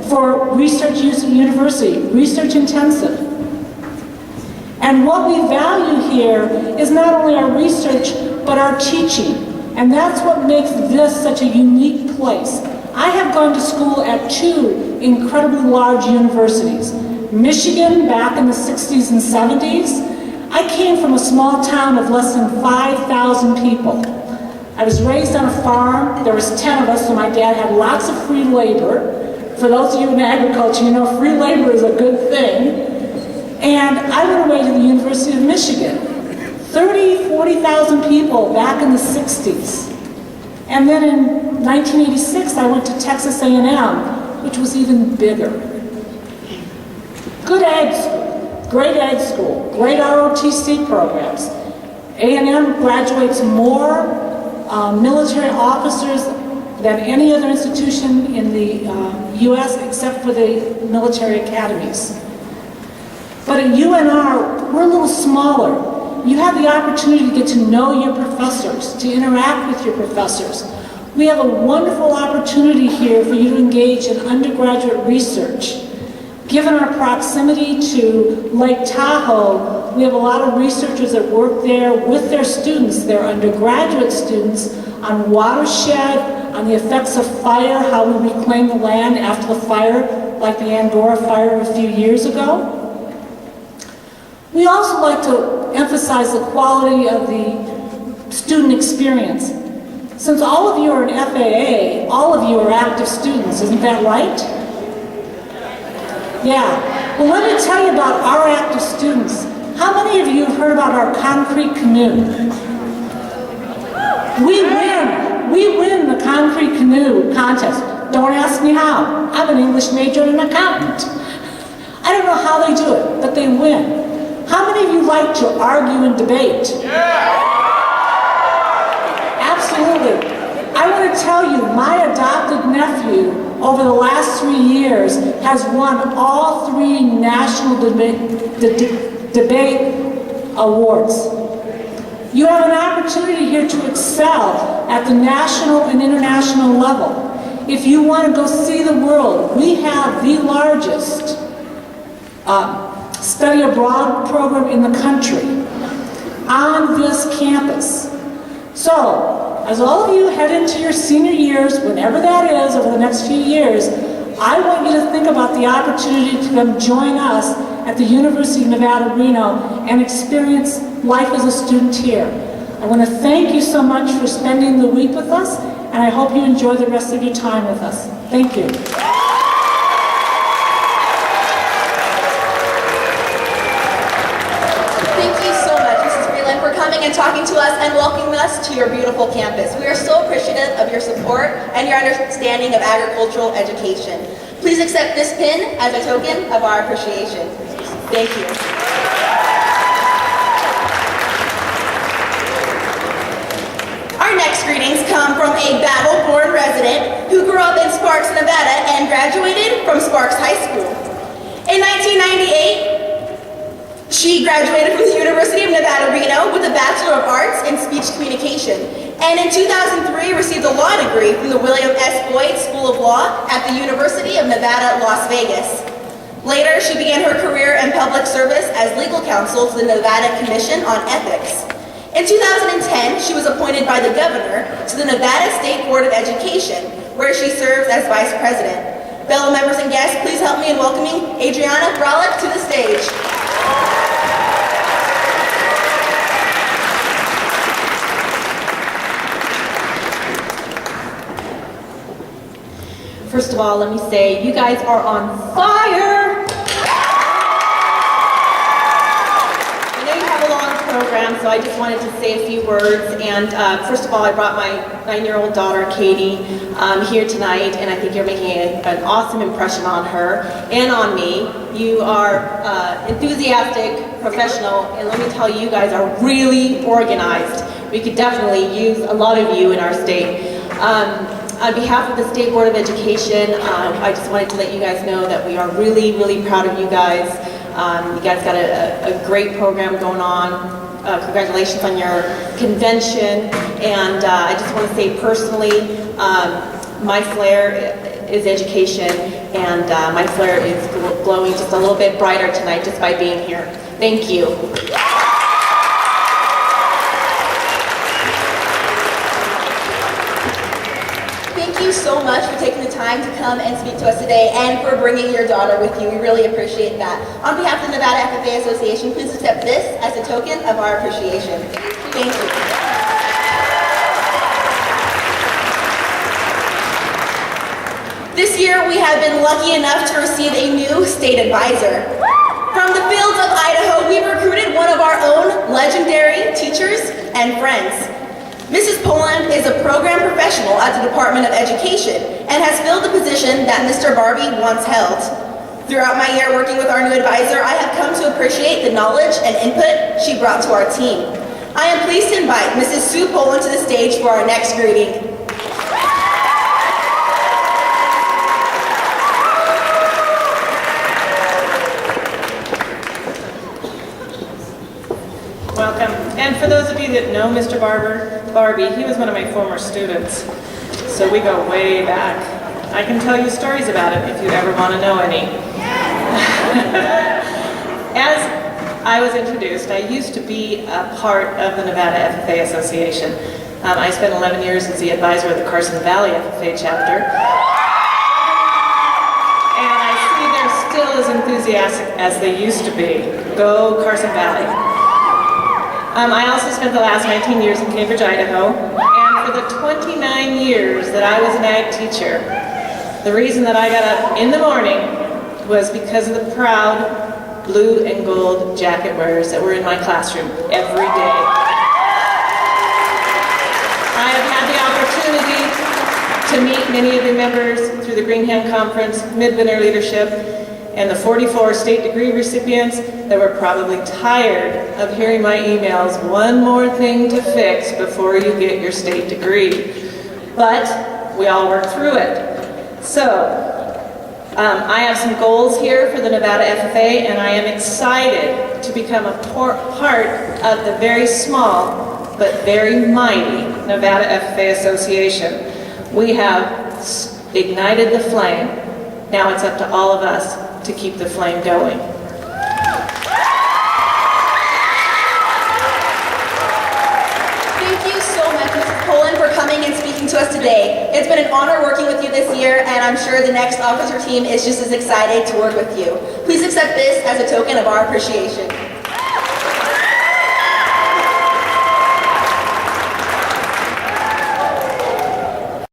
for research use at university, research intensive. And what we value here is not only our research, but our teaching. And that's what makes this such a unique place. I have gone to school at two incredibly large universities. Michigan back in the 60s and 70s. I came from a small town of less than 5,000 people. I was raised on a farm. There was 10 of us, so my dad had lots of free labor. For those of you in agriculture, you know free labor is a good thing. And I went away to the University of Michigan. 30, 40,000 people back in the 60s. And then in 1986, I went to Texas A&M, which was even bigger. Good ed school, great ed school, great ROTC programs. A&M graduates more military officers than any other institution in the U.S. except for the military academies. But at UNR, we're a little smaller. You have the opportunity to get to know your professors, to interact with your professors. We have a wonderful opportunity here for you to engage in undergraduate research. Given our proximity to Lake Tahoe, we have a lot of researchers that work there with their students, their undergraduate students, on watershed, on the effects of fire, how we reclaim the land after the fire, like the Angora fire a few years ago. We also like to emphasize the quality of the student experience. Since all of you are in FAA, all of you are active students, isn't that right? Yeah. Well, let me tell you about our active students. How many of you have heard about our concrete canoe? We win the concrete canoe contest. Don't ask me how. I'm an English major and an accountant. I don't know how they do it, but they win. How many of you like to argue and debate? Yeah. Absolutely. I want to tell you, my adopted nephew, over the last 3 years, has won all 3 national debate awards. You have an opportunity here to excel at the national and international level. If you want to go see the world, we have the largest study abroad program in the country on this campus. So, as all of you head into your senior years, whenever that is, over the next few years, I want you to think about the opportunity to come join us at the University of Nevada, Reno, and experience life as a student here. I want to thank you so much for spending the week with us, and I hope you enjoy the rest of your time with us. Thank you. And talking to us and welcoming us to your beautiful campus. We are so appreciative of your support and your understanding of agricultural education. Please accept this pin as a token of our appreciation. Thank you. Our next greetings come from a Battle-born resident who grew up in Sparks, Nevada and graduated from Sparks High School. In 1998, she graduated from the University of Nevada, Reno with a Bachelor of Arts in Speech Communication, and in 2003 received a law degree from the William S. Boyd School of Law at the University of Nevada, Las Vegas. Later, she began her career in public service as legal counsel to the Nevada Commission on Ethics. In 2010, she was appointed by the governor to the Nevada State Board of Education, where she serves as vice president. Fellow members and guests, please help me in welcoming Adriana Bralick to the stage. First of all, let me say, you guys are on fire! I know you have a long program, so I just wanted to say a few words. And first of all, I brought my 9-year-old daughter, Katie, here tonight, and I think you're making an awesome impression on her and on me. You are enthusiastic, professional, and let me tell you, you guys are really organized. We could definitely use a lot of you in our state. On behalf of the State Board of Education, I just wanted to let you guys know that we are really, really proud of you guys. You guys got a great program going on. Congratulations on your convention. And I just want to say personally, my flair is education. and my flare is glowing just a little bit brighter tonight just by being here. Thank you. Thank you so much for taking the time to come and speak to us today and for bringing your daughter with you. We really appreciate that. On behalf of the Nevada FFA Association, please accept this as a token of our appreciation. Thank you. This year, we have been lucky enough to receive a new state advisor. From the fields of Idaho, we've recruited one of our own legendary teachers and friends. Mrs. Poland is a program professional at the Department of Education and has filled the position that Mr. Barbie once held. Throughout my year working with our new advisor, I have come to appreciate the knowledge and input she brought to our team. I am pleased to invite Mrs. Sue Poland to the stage for our next greeting. Welcome. And for those of you that know Mr. Barbie, he was one of my former students. So we go way back. I can tell you stories about him if you ever want to know any. As I was introduced, I used to be a part of the Nevada FFA Association. I spent 11 years as the advisor of the Carson Valley FFA chapter. And I see they're still as enthusiastic as they used to be. Go Carson Valley. I also spent the last 19 years in Cambridge, Idaho, and for the 29 years that I was an ag teacher, the reason that I got up in the morning was because of the proud blue and gold jacket wearers that were in my classroom every day. I have had the opportunity to meet many of your members through the Green Hand Conference, Midwinter Leadership, and the 44 state degree recipients that were probably tired of hearing my emails, one more thing to fix before you get your state degree. But we all work through it. So, I have some goals here for the Nevada FFA, and I am excited to become a part of the very small but very mighty Nevada FFA Association. We have ignited the flame. Now it's up to all of us to keep the flame going. Thank you so much, Mrs. Poland, for coming and speaking to us today. It's been an honor working with you this year, and I'm sure the next officer team is just as excited to work with you. Please accept this as a token of our appreciation.